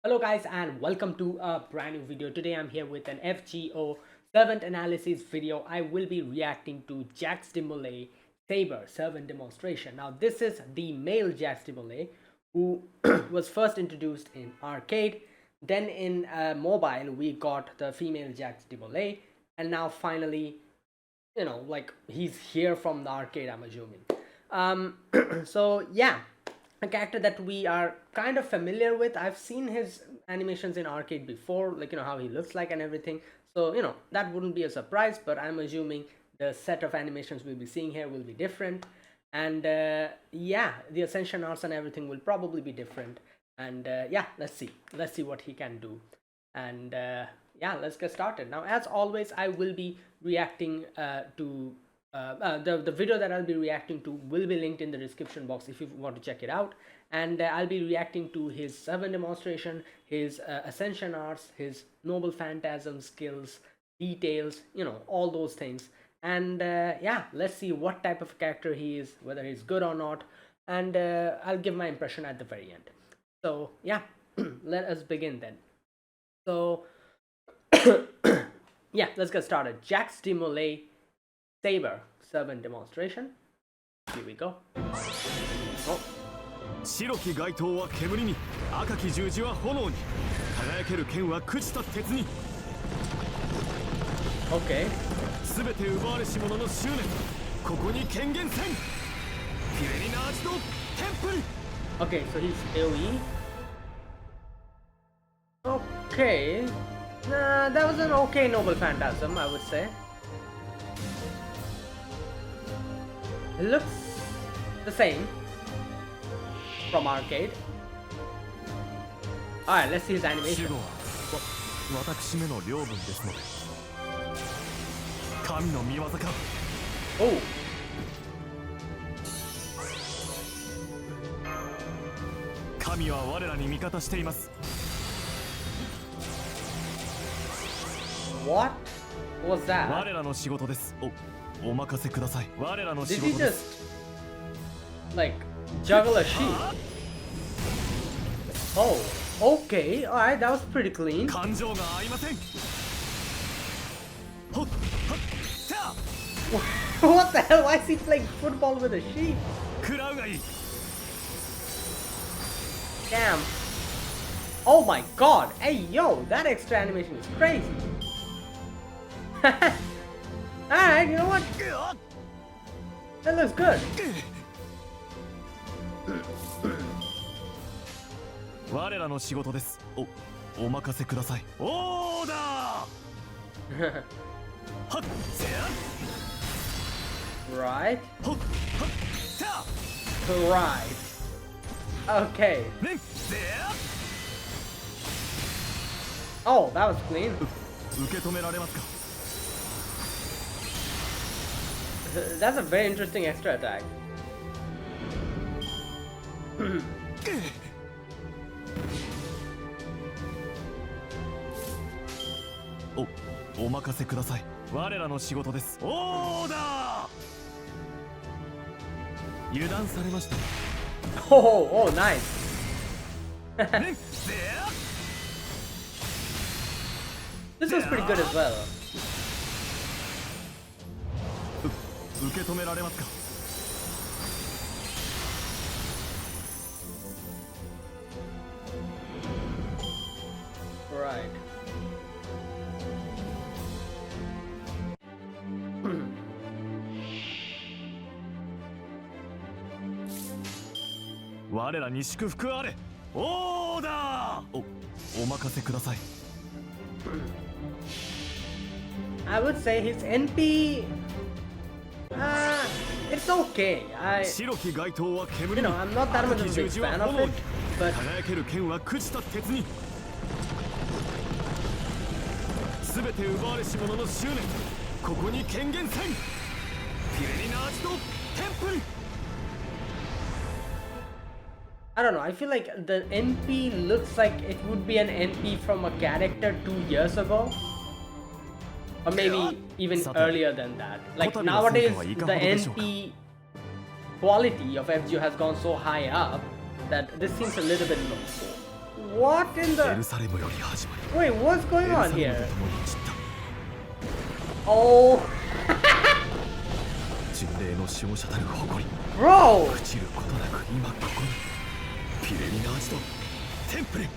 Hello guys and welcome to a brand new video. Today I'm here with an FGO servant analysis video. I will be reacting to Jacques de Molay Saber servant demonstration. Now this is the male Jacques de Molay who was first introduced in arcade. Then in mobile we got the female Jacques de Molay, and now finally, like he's here from the arcade, I'm assuming. So yeah, a character that we are kind of familiar with. I've seen his animations in arcade before, like how he looks like and everything. So that wouldn't be a surprise, but I'm assuming the set of animations we'll be seeing here will be different. And yeah, the Ascension arts and everything will probably be different. And yeah, let's see what he can do. And yeah, let's get started. Now as always, I will be reacting to the video that I'll be reacting to will be linked in the description box if you want to check it out. And I'll be reacting to his 7 demonstration, his Ascension arts, his noble phantasm skills, details, all those things. And yeah, let's see what type of character he is, whether he's good or not, and I'll give my impression at the very end. So yeah, let us begin then. So yeah, let's get started. Jacques de Molay Saber servant demonstration. Here we go. Oh. 白き街灯は煙に、赤き十字は炎に、輝ける剣は朽ちた鉄に。Okay. すべて奪われし者の執念、ここに権限せん。フィレリナージドテンプル。 Okay, so he's AoE. Okay. That was an okay noble phantasm, I would say. It looks the same from arcade. Alright, let's see his animation. 私めの領分ですので。神の見業か。Oh.「神は我らに味方しています。 What was that? 我らの仕事です。お任せください。我らの Did 仕 he 事で just す。 like juggle a sheep? Oh, okay. Alright, that was pretty clean. 感情が合いません。ほっほっさあ。 What the hell? Why is he playing football with a sheep? 食らうがいい。 Damn. Oh my god. Hey, yo, that extra animation is crazy. Alright, you know what? That looks good. 我らの仕事です。お任せください。オーダー。はっせや。 Right. ほっほっさあ。 Right. Okay. ねせや。 Oh, that was clean. 受け止められますか。 That's a very interesting extra attack. お任せください。我らの仕事です。オーダー。油断されました。 Oh, nice. ねせや。 This was pretty good as well. 受け止められますか。 Right. 我らに祝福あれ。オーダー。お任せください。 I would say his NP. It's okay. 白き街灯は煙に、 I'm not that much of a 赤き十 big 字は fan of 炎 it, に、 but 輝ける剣は朽ちた鉄に。すべて奪われし者の執念、ここに権限せん。フィレリナージドテンプル。 I don't know. I feel like the NP looks like it would be an NP from a character 2 years ago, or maybe even earlier than that. Like nowadays, the NP quality of FGO has gone so high up that this seems a little bit low. What in エ the... ルサレムより始まり Wait, what's エ going ルサ on レム here? と共に散った Oh, 巡礼の守護者たる誇り bro! 朽ちることなく今ここにピレリナージとテンプレ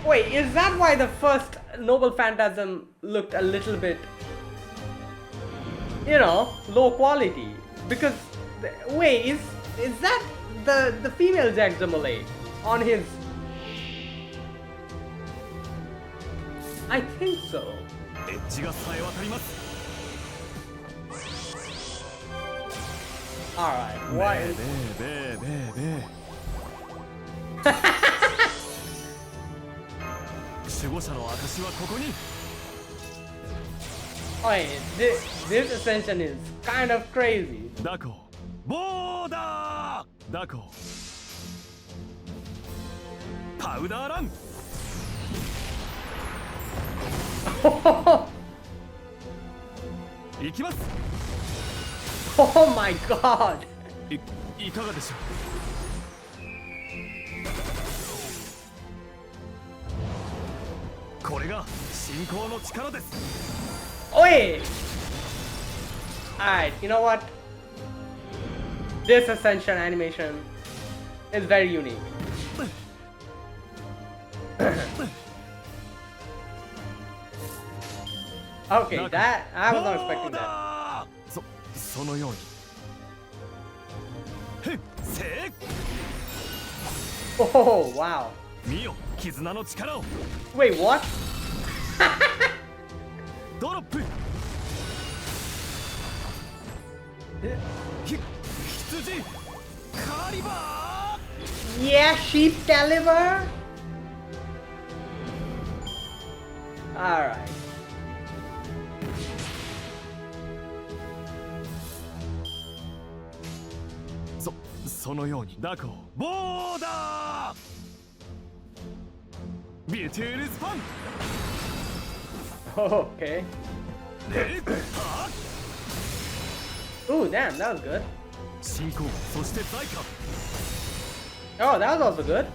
Wait, is that why the first Noble Phantasm looked a little bit, you know, low quality? Because, wait, is that the female Jacques de Molay on his... I think so. エッジがさえ渡ります Alright, べ why え is... べえべえべえ守護者の証はここに Wait, this Ascension is kind of crazy. ダコボーダーダコパウダーラン行きます Oh my god! いかがでしょうこれが信仰の力です Wait! Alright, you know what? This Ascension animation is very unique. Okay, that I was not expecting that. そのようにへっせー Oh wow! 見よ絆の力を Wait, what? ドロップ羊カリバー Yeah, sheep caliber. All right. そのようにダコボーダービテールスパン Okay. レッハ Ooh, damn, that was good. 信仰そして財貨 Oh, that was also good.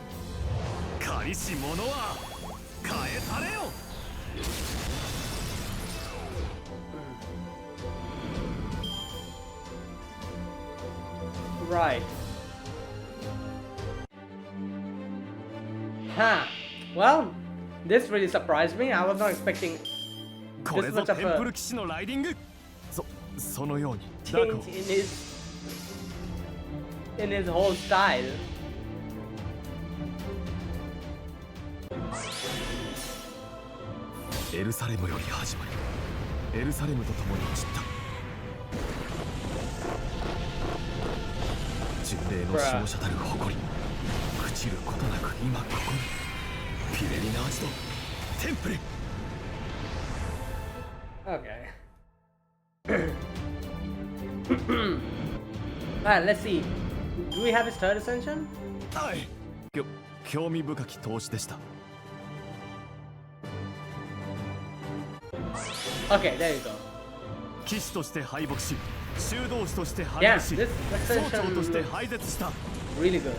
借りし者は返されよ Right. Huh. Well, this really surprised me. I was not expecting これ this ぞ much テ of ンプル a 騎士のライディングそのようにダコ change in his whole style. エルサレムより始まりエルサレムと共に散った巡礼の守護者たる誇り朽ちることなく今ここにピレリナージとテンプレ Okay. Alright, let's see. Do we have his third ascension? はい興味深き投資でした Okay, there you go. 騎士として敗北し修道士として敗 Yeah, 北し this 総 ascension 長として looks 廃絶した really good.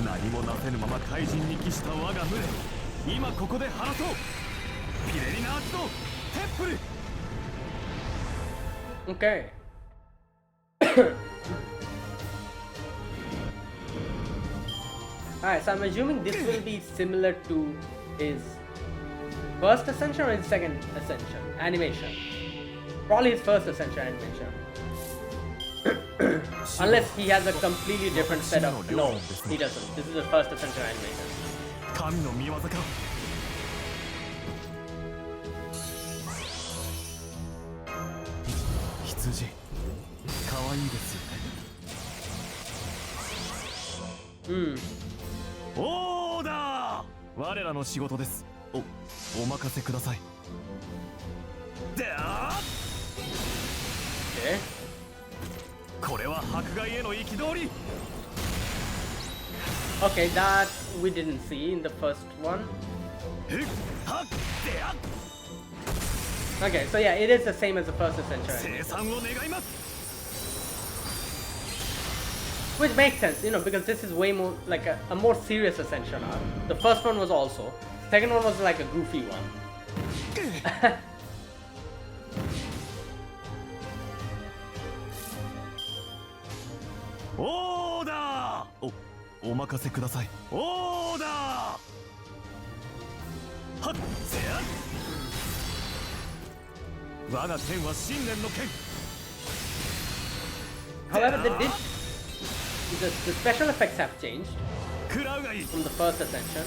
何もなせぬまま怪人に帰した我が群れ今ここで話そうピレリナージとテンプル Okay. Alright, so I'm assuming this will be similar to his first ascension or his second ascension animation. Probably his first ascension animation. Unless he has a completely different set of... No, he doesn't. This is the first ascension animation. 神の見業か羊可愛いですよね オーダー我らの仕事ですお任せくださいであ Okay. これは迫害への憤り Okay, that we didn't see in the first one. えっはっであ Okay, so yeah, it is the same as the first ascension 生 animation. 産を願います Which makes sense, you know, because this is way more like a more serious Ascension arc. The first one was also. Second one was like a goofy one. オーダーお任せください。オーダーはっせや我が剣は信念の剣。 However, the special effects have changed 食らうがいい。 from the first Ascension.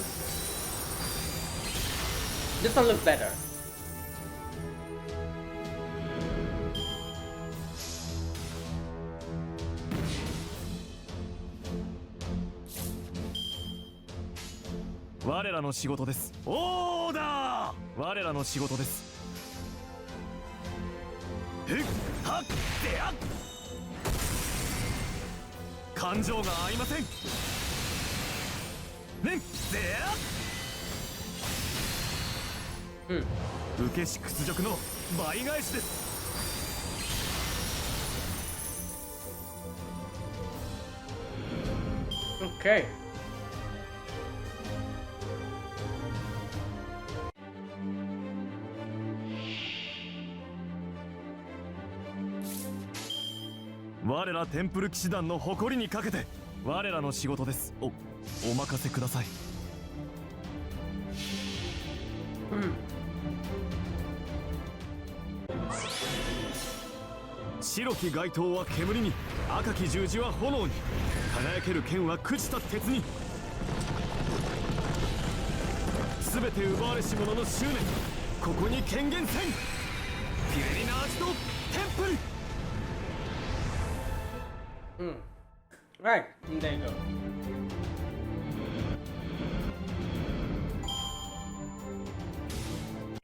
This one looks better. What 我らの仕事です。オーダー我らの仕事です。ふっはっせや感情が合いません。ねんせや受けし屈辱の倍返しです。 Okay.我らテンプル騎士団の誇りにかけて我らの仕事です。お任せください。白き街灯は煙に、赤き十字は炎に、輝ける剣は朽ちた鉄に。すべて奪われし者の執念、ここに権限せん。ピレリナージとテンプル。 Right, there you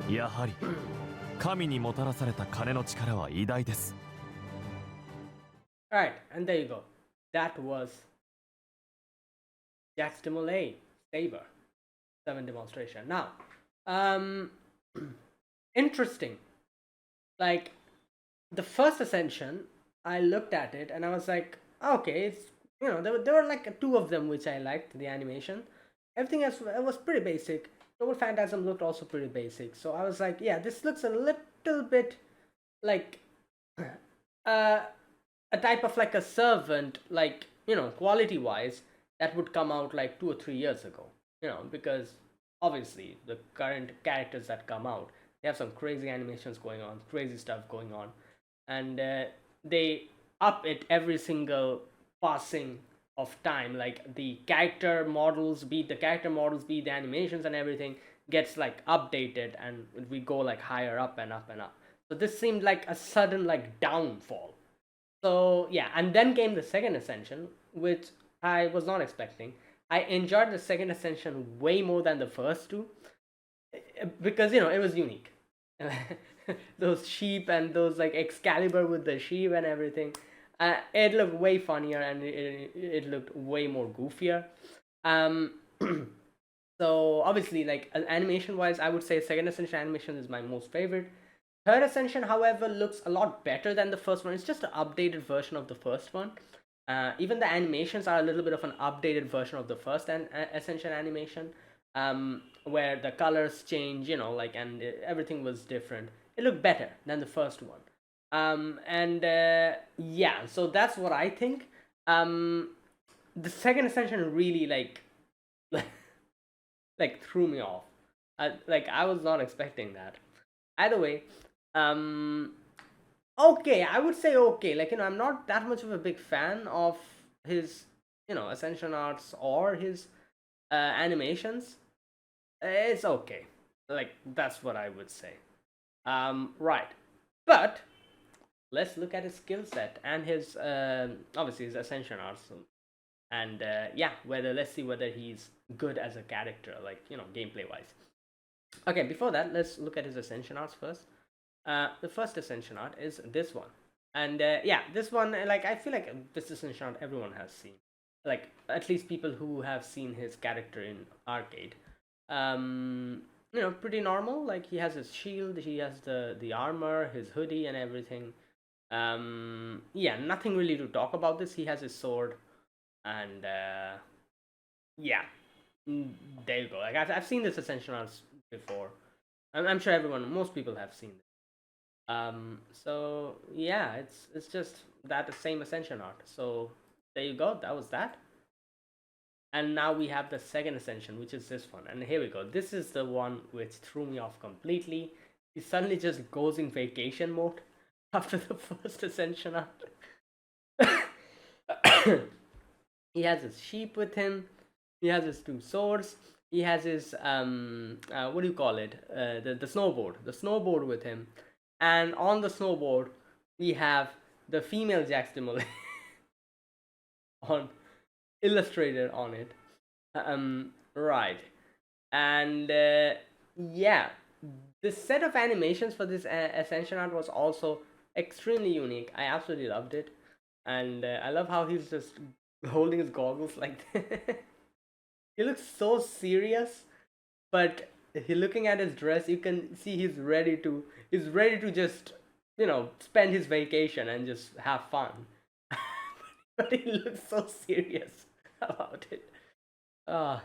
go. やはり神にもたらされた金の力は偉大です。 Right, and there you go. That was Jacques de Molay, Saber, 7 demonstration. Now, interesting. Like, the first Ascension, I looked at it and I was like, okay, it's, you know, there were like 2 of them which I liked, the animation. Everything else was pretty basic. Global Phantasm looked also pretty basic. So I was like, yeah, this looks a little bit like a type of like a servant, like, you know, quality wise, that would come out like 2 or 3 years ago, you know, because obviously the current characters that come out, they have some crazy animations going on, crazy stuff going on, and they up it every single passing of time. Like the character models, be the animations and everything gets like updated, and we go like higher up and up and up. So this seemed like a sudden like downfall. So yeah, and then came the second Ascension, which I was not expecting. I enjoyed the second Ascension way more than the first 2 because, you know, it was unique. Those sheep and those like Excalibur with the sheep and everything, it looked way funnier, and it looked way more goofier. So obviously, like animation wise, I would say second Ascension animation is my most favorite. Third Ascension, however, looks a lot better than the first one. It's just an updated version of the first one. Even the animations are a little bit of an updated version of the first Ascension animation, where the colors change, you know, like, and everything was different. It looked better than the first one. Yeah, so that's what I think. The second Ascension really like like threw me off. I was not expecting that. Either way, okay, I would say okay. Like, you know, I'm not that much of a big fan of his, you know, Ascension arts or his animations. It's okay. Like, that's what I would say. Right, but let's look at his skill set and his obviously his Ascension arts, and yeah, let's see whether he's good as a character, like, you know, gameplay wise. Okay, before that, let's look at his Ascension arts first. The first Ascension art is this one, and yeah, this one, like, I feel like this Ascension art everyone has seen, like at least people who have seen his character in arcade. You know, pretty normal. Like, he has his shield, he has the armor, his hoodie and everything. Yeah, nothing really to talk about this. He has his sword. And yeah, mm, there you go. Like I've seen this Ascension arts before. I'm sure most people have seen it. So yeah, it's just that same Ascension art. So there you go. That was that. And now we have the second Ascension, which is this one. And here we go. This is the one which threw me off completely. He suddenly just goes in vacation mode after the first Ascension art. He has his sheep with him. He has his two swords. He has his what do you call it? The snowboard. The snowboard with him. And on the snowboard, we have the female Jacques de Molay on illustrated on it. Right. And yeah, the set of animations for this Ascension art was also extremely unique. I absolutely loved it. And I love how he's just holding his goggles like that. He looks so serious, but he looking at his dress, you can see he's ready to just spend his vacation and just have fun. But he looks so serious about it. Uh,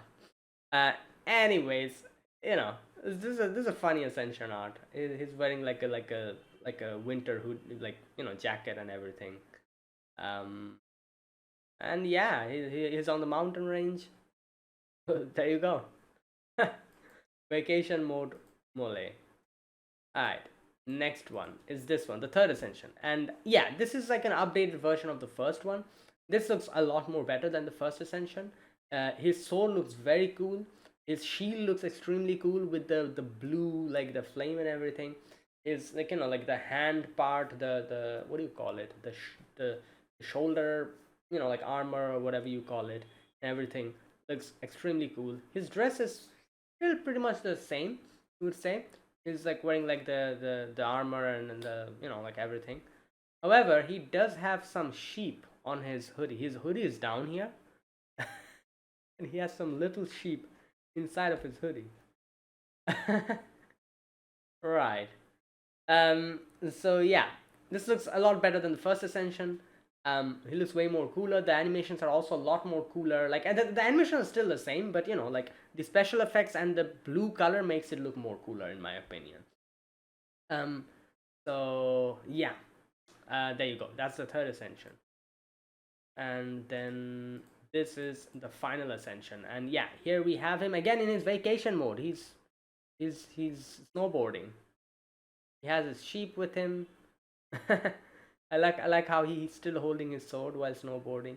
uh anyways, this is a funny Ascension art. He's wearing like a winter hood, like jacket and everything. Um, and yeah, he's on the mountain range. There you go. Vacation mode Mole. Alright, next one is this one, the third Ascension. And yeah, this is like an updated version of the first one. This looks a lot more better than the first Ascension. His sword looks very cool. His shield looks extremely cool with the blue, like the flame and everything. His like the hand part, the what do you call it? The shoulder, like armor or whatever you call it, everything looks extremely cool. His dress is still pretty much the same, I would say. He's like wearing like the armor and the like everything. However, he does have some sheep on his hoodie. His hoodie is down here, and he has some little sheep inside of his hoodie. Right. So yeah, this looks a lot better than the first Ascension. He looks way more cooler. The animations are also a lot more cooler. Like the animation is still the same, but like the special effects and the blue color makes it look more cooler in my opinion. Um, so yeah, there you go. That's the third Ascension, and then this is the final Ascension. And yeah, here we have him again in his vacation mode. He's snowboarding. He has his sheep with him. I like how he's still holding his sword while snowboarding.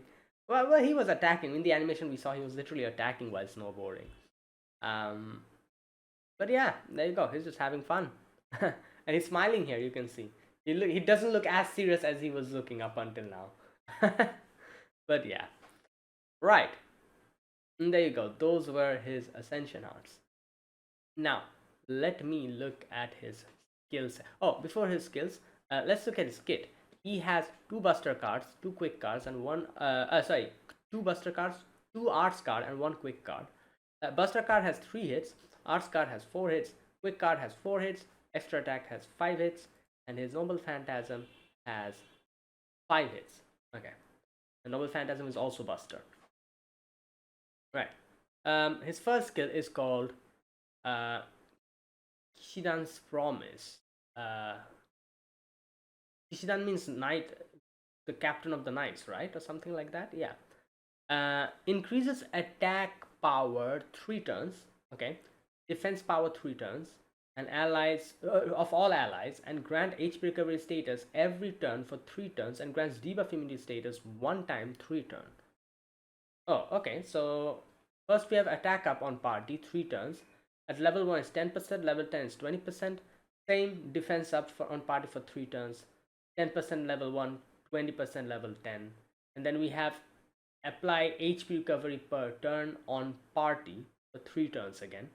Well, he was attacking. In the animation we saw, he was literally attacking while snowboarding. Um, but yeah, there you go. He's just having fun, and he's smiling here. You can see he doesn't look as serious as he was looking up until now. But yeah, right. And there you go. Those were his Ascension arts. Now let me look at his skills. Oh, before his skills, let's look at his kit. He has two buster cards, two quick cards, and two buster cards, two arts card, and one quick card. Buster card has 3 hits, arts card has 4 hits, quick card has 4 hits, extra attack has 5 hits, and his noble phantasm has 5 hits. Okay, the noble phantasm is also buster. Right. His first skill is called Kishidan's Promise. Kishidan means knight, the captain of the knights, right? Or something like that. Yeah. Increases attack power 3 turns. Okay. Defense power 3 turns. And allies of all allies, and grant HP recovery status every turn for 3 turns, and grants debuff immunity status 1 time 3 turns. Oh, okay. So first we have attack up on party 3 turns. At level 1 is 10%, level 10 is 20%. Same defense up on party for 3 turns. 10% level 1, 20% level 10. And then we have apply HP recovery per turn on party for 3 turns again.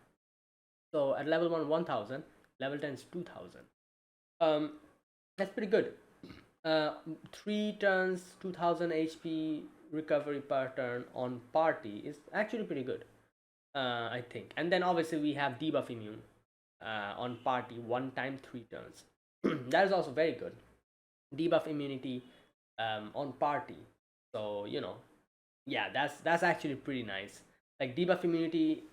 So at level 1, 1000, level 10 is 2000. That's pretty good. 3 turns, 2000 HP recovery per turn on party is actually pretty good, I think. And then obviously we have debuff immune on party 1 time 3 turns. That is also very good. Debuff immunity on party. So Yeah, that's actually pretty nice. Like debuff immunity,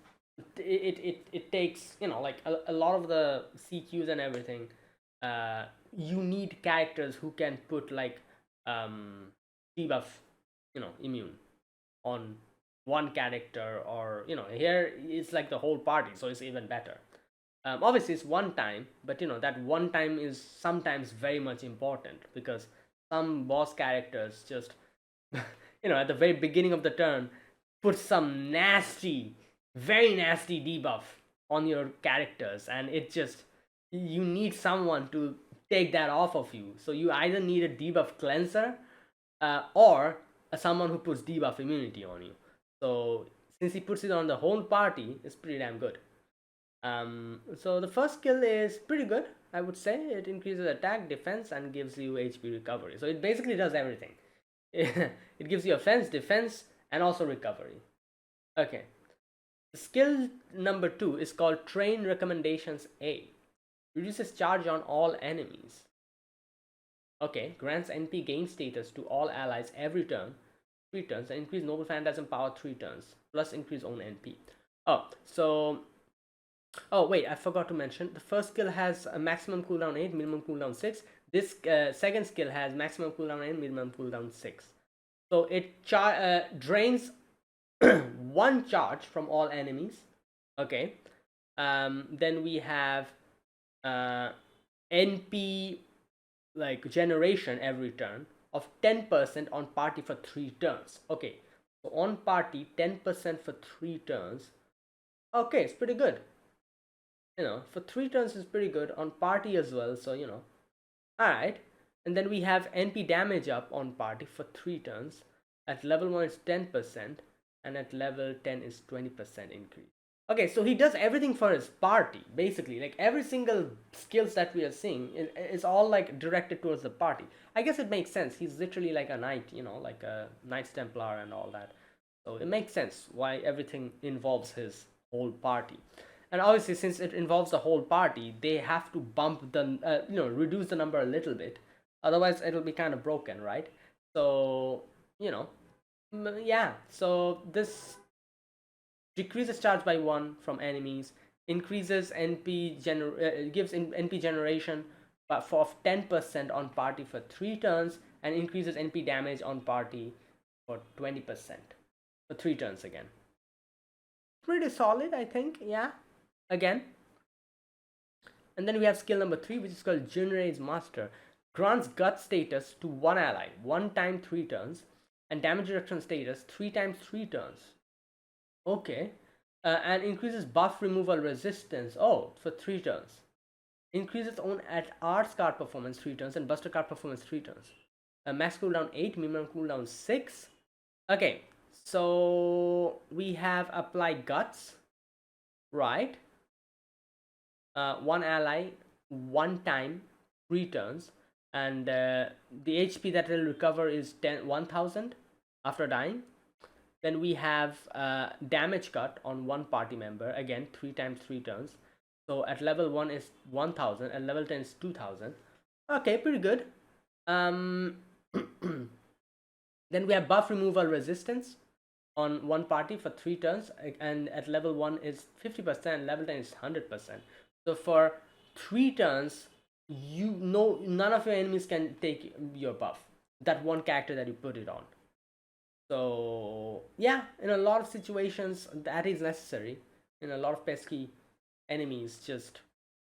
it takes, you know, like a lot of the CQs and everything. You need characters who can put like debuff, you know, immune on one character, or you know, here it's like the whole party, so it's even better. Obviously it's one time, but you know that one time is sometimes very much important, because some boss characters just you know, at the very beginning of the turn, put some nasty, very nasty debuff on your characters, and it just, you need someone to take that off of you. So you either need a debuff cleanser, or someone who puts debuff immunity on you. So since he puts it on the whole party, it's pretty damn good. So the first skill is pretty good, I would say. It increases attack, defense, and gives you HP recovery. So it basically does everything. It gives you offense, defense, and also recovery. Okay. Skill number 2 is called Train Recommendations A. Reduces charge on all enemies. Okay. Grants NP gain status to all allies every turn, 3 turns, and increase Noble Phantasm power 3 turns, plus increase own NP. Oh, wait, I forgot to mention. The first skill has a maximum cooldown 8, minimum cooldown 6. This second skill has maximum cooldown 8, minimum cooldown 6. So it drains 1 charge from all enemies. Okay. Then we have NP like generation every turn of 10% on party for 3 turns. Okay. So on party, 10% for 3 turns. Okay, it's pretty good. You know, for 3 turns is pretty good, on party as well, so you know. Alright, and then we have NP damage up on party for 3 turns. At level 1 it's 10%, and at level 10 is 20% increase. Okay, so he does everything for his party, basically. Like every single skills that we are seeing is all like directed towards the party. I guess it makes sense. He's literally like a knight, you know, like a Knights Templar and all that. So it makes sense why everything involves his whole party. And obviously, since it involves the whole party, they have to bump the reduce the number a little bit, otherwise it'll be kind of broken, right? So you know, yeah, so this decreases charge by 1 from enemies, increases gives NP generation but for 10% on party for 3 turns, and increases NP damage on party for 20% for 3 turns again. Pretty solid, I think. Yeah, again. And then we have skill number 3, which is called Junrei's Master. Grants gut status to 1 ally 1 time 3 turns, and damage reduction status 3 times 3 turns. Okay. And increases buff removal resistance, for 3 turns. Increases own at arts card performance 3 turns, and buster card performance 3 turns. Max cooldown 8, minimum cooldown 6. Okay, so we have apply guts, right? 1 ally 1 time 3 turns, and the HP that will recover is 1000 after dying. Then we have damage cut on 1 party member, again 3 times 3 turns. So at level 1 is 1000, and level 10 is 2000. Okay, pretty good. Then we have buff removal resistance on 1 party for 3 turns, and at level 1 is 50%, level 10 is 100%. So for 3 turns, none of your enemies can take your buff, that one character that you put it on. So yeah, in a lot of situations that is necessary. In a lot of pesky enemies just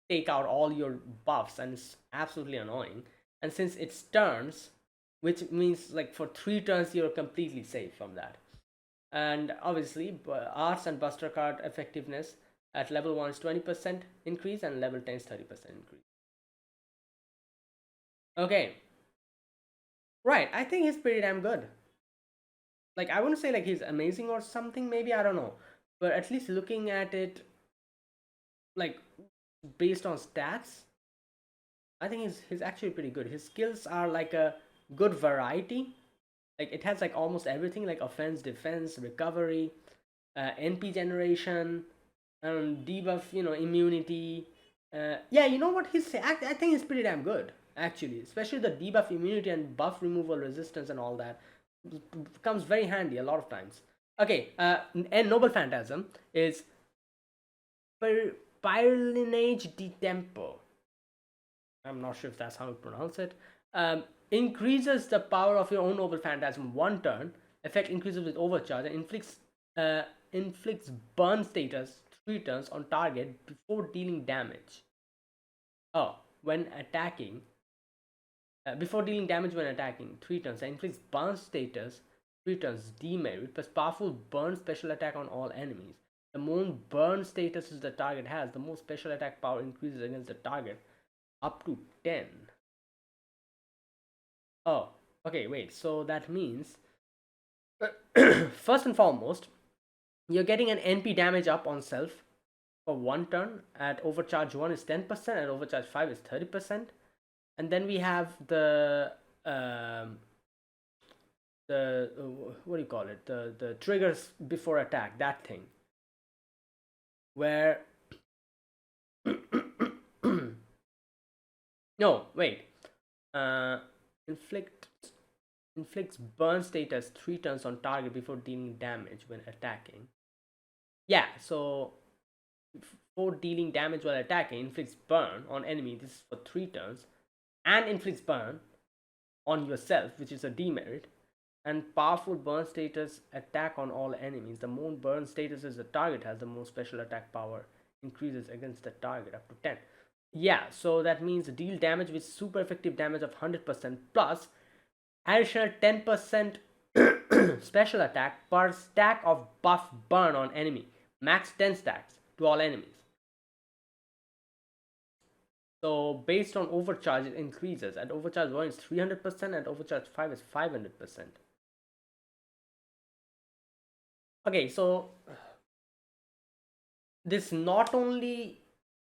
take out all your buffs, and it's absolutely annoying. And since it's turns, which means like for 3 turns you're completely safe from that. And obviously arts and buster card effectiveness at level 1 is 20% increase, and level 10 is 30% increase. Okay, right, I think he's pretty damn good. Like, I wouldn't say like he's amazing or something, maybe, I don't know, but at least looking at it like based on stats, I think he's actually pretty good. His skills are like a good variety. Like it has like almost everything, like offense, defense, recovery, NP generation, debuff, immunity. Yeah, you know what, I think he's pretty damn good actually, especially the debuff immunity and buff removal resistance and all that. comes very handy a lot of times. Okay, and Noble Phantasm is Pyrelinage de Tempo. I'm not sure if that's how you pronounce it. Increases the power of your own Noble Phantasm 1 turn. Effect increases with overcharge and inflicts burn status 3 turns on target before dealing damage. Oh, when attacking. Before dealing damage when attacking 3 turns, and inflicts burn status 3 turns demerit plus powerful burn special attack on all enemies. The more burn statuses the target has, the more special attack power increases against the target up to 10. Oh, okay, wait. So that means, first and foremost, you're getting an NP damage up on self for 1 turn. At overcharge 1 is 10%, at overcharge 5 is 30%. And then we have the what do you call it? The triggers before attack, that thing. Where no, wait. Inflicts burn status 3 turns on target before dealing damage when attacking. Yeah, so for dealing damage while attacking, inflicts burn on enemy. This is for 3 turns, and inflicts burn on yourself, which is a demerit. And powerful burn status attack on all enemies. The more burn statuses the target has, the more special attack power increases against the target up to 10. Yeah, so that means deal damage with super effective damage of 100% plus additional 10% special attack per stack of buff burn on enemy. Max 10 stacks to all enemies. So based on overcharge, it increases. At overcharge 1 is 300%, at overcharge 5 is 500%. Okay, so this not only,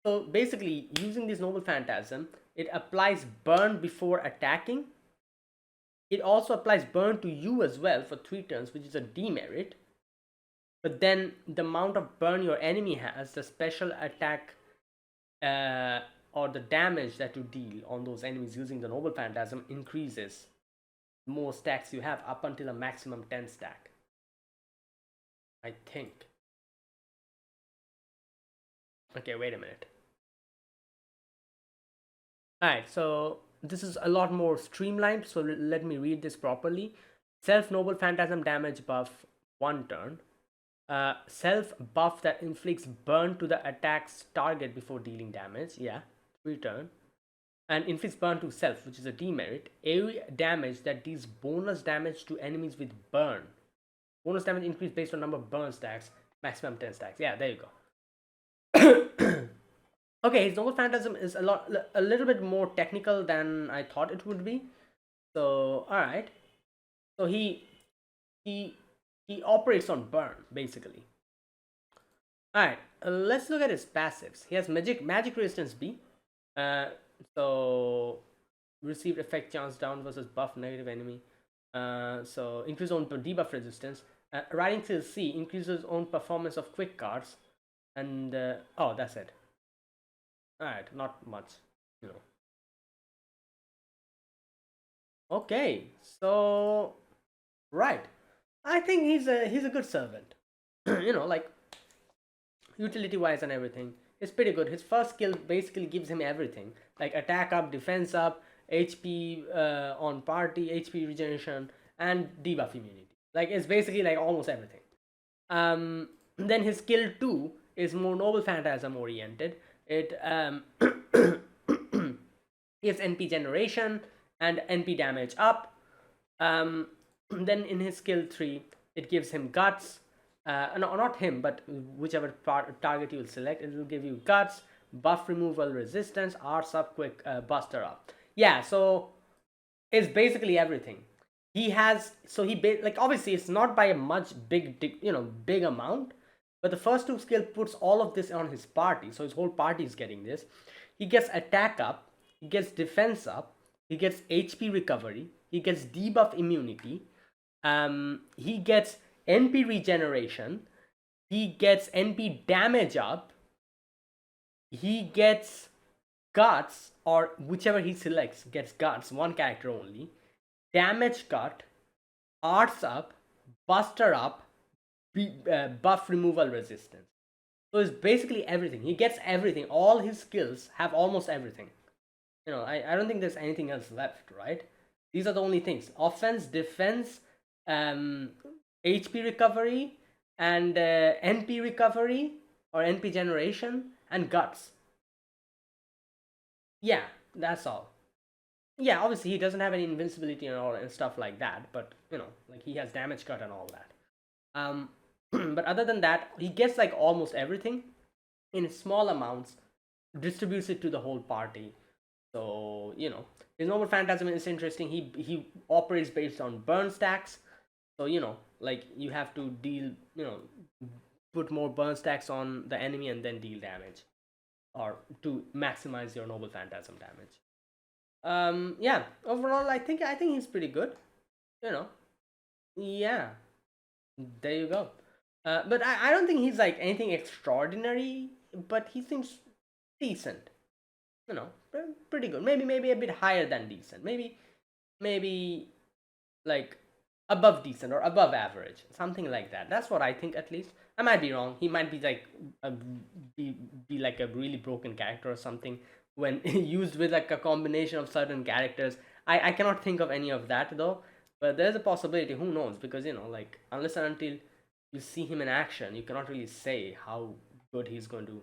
so basically using this Noble Phantasm, it applies burn before attacking. It also applies burn to you as well for 3 turns, which is a demerit. But then the amount of burn your enemy has, the special attack or the damage that you deal on those enemies using the Noble Phantasm increases the more stacks you have, up until a maximum 10 stack, I think. Okay, wait a minute. Alright, so this is a lot more streamlined, so let me read this properly. Self Noble Phantasm damage buff 1 turn. Self buff that inflicts burn to the attack's target before dealing damage. Yeah, 3 turn. And inflicts burn to self, which is a demerit. Area damage that deals bonus damage to enemies with burn. Bonus damage increase based on number of burn stacks. Maximum 10 stacks. Yeah, there you go. Okay, his Noble Phantasm is a little bit more technical than I thought it would be. So, all right. So he operates on burn basically. All right, let's look at his passives. He has magic resistance B. So received effect chance down versus buff negative enemy. So increase own debuff resistance. Riding skill C increases own performance of quick cards. And oh, that's it. Alright, not much, you know. Okay, so right, I think he's a good servant. You know, like utility wise and everything, it's pretty good. His first skill basically gives him everything, like attack up, defense up, HP on party, HP regeneration, and debuff immunity. Like it's basically like almost everything. Then his skill 2 is more Noble Phantasm oriented. It gives NP generation and NP damage up. Then in his skill 3, it gives him guts. No, not him, but whichever target you will select, it will give you guts, buff removal, resistance, arts up, quick, buster up. Yeah, so it's basically everything. He has, so like obviously it's not by a much big amount, but the first 2 skill puts all of this on his party, so his whole party is getting this. He gets attack up, he gets defense up, he gets HP recovery, he gets debuff immunity, he gets NP regeneration, he gets NP damage up, he gets guts, or whichever he selects gets guts, one character only, damage cut, arts up, buster up, buff removal resistance. So it's basically everything. He gets everything. All his skills have almost everything. I don't think there's anything else left, right? These are the only things: offense, defense, um, HP recovery, and NP recovery or NP generation, and guts. Yeah, that's all. Yeah, obviously he doesn't have any invincibility and all and stuff like that, but like he has damage cut and all that. But other than that, he gets like almost everything in small amounts, distributes it to the whole party. So his normal Phantasm is interesting. He operates based on burn stacks. So like you have to deal, put more burn stacks on the enemy and then deal damage, or to maximize your noble Phantasm damage. Yeah, overall I think he's pretty good. You know, yeah. There you go. But I don't think he's like anything extraordinary, but he seems decent. Pretty good. Maybe a bit higher than decent. Maybe like above decent or above average, something like that. That's what I think, at least. I might be wrong. He might be like be like a really broken character or something when used with like a combination of certain characters. I cannot think of any of that though, but there's a possibility. Who knows? Because like unless and until you see him in action, you cannot really say how good he's going to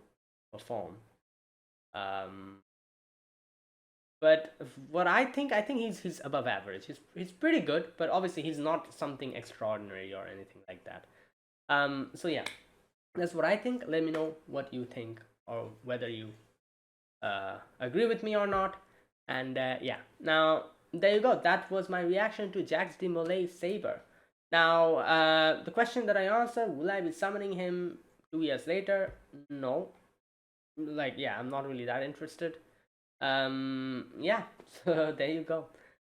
perform. Um, but what I think he's above average. He's pretty good, but obviously he's not something extraordinary or anything like that. So yeah, that's what I think. Let me know what you think, or whether you agree with me or not. And yeah, now there you go. That was my reaction to Jacques de Molay Saber. Now the question that I answered: will I be summoning him 2 years later? No. Like, yeah, I'm not really that interested. Yeah, so there you go.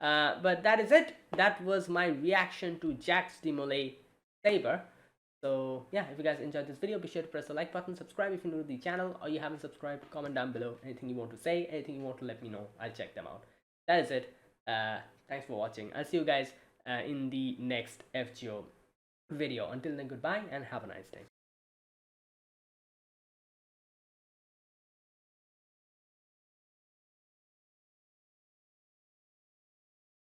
But that is it. That was my reaction to Jacques de Molay Saber. So yeah, if you guys enjoyed this video, be sure to press the like button, subscribe if you're new to the channel, or you haven't subscribed. Comment down below anything you want to say, anything you want to let me know. I'll check them out. That is it. Thanks for watching. I'll see you guys in the next FGO video. Until then, goodbye and have a nice day.